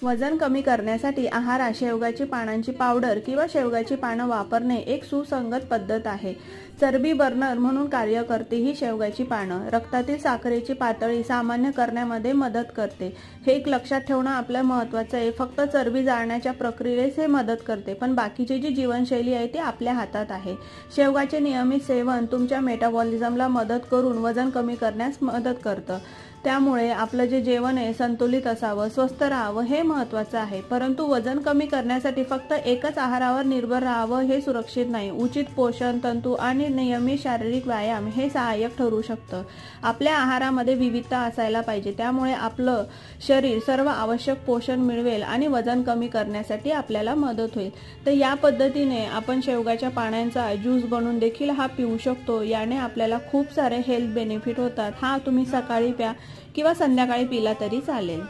वजन कमी करण्यासाठी आहारात शेवगाची पानांची पावडर किंवा शेवगाची पानं वापरणे एक सुसंगत पद्धत आहे। चरबी बर्नर म्हणून कार्य करते ही शेवगाची पानं। रक्तातील साखरेची पातळी सामान्य करण्यामध्ये मदत करते। हे एक लक्षात ठेवणं आपलं महत्त्वाचं आहे। फक्त चरबी जाळण्याच्या प्रक्रियेस हे मदत करते, पण बाकीची जी जीवनशैली आहे ती आपल्या हातात आहे। शेवगाचे नियमित सेवन तुमच्या मेटाबॉलिझमला मदत करून वजन कमी करण्यास मदत करतं। त्यामुळे आपलं जे जेवण आहे संतुलित असावं, स्वस्थ राहावं हे महत्त्वाचं आहे। परंतु वजन कमी करण्यासाठी फक्त एकच आहारावर निर्भर राहावं हे सुरक्षित नाही। उचित पोषण तंतू आणि नियमित शारीरिक व्यायाम हे सहाय्यक ठरू शकतं। आपल्या आहारामध्ये विविधता असायला पाहिजे, त्यामुळे आपलं शरीर सर्व आवश्यक पोषण मिळवेल आणि वजन कमी करण्यासाठी आपल्याला मदत होईल। तर या पद्धतीने आपण शेवगाच्या पानांचा ज्यूस बनवून देखील हा पिऊ शकतो। याने आपल्याला खूप सारे हेल्थ बेनिफिट होतात। हा तुम्ही सकाळी प्या किंवा संध्याकाळी पिला तरी चालेल।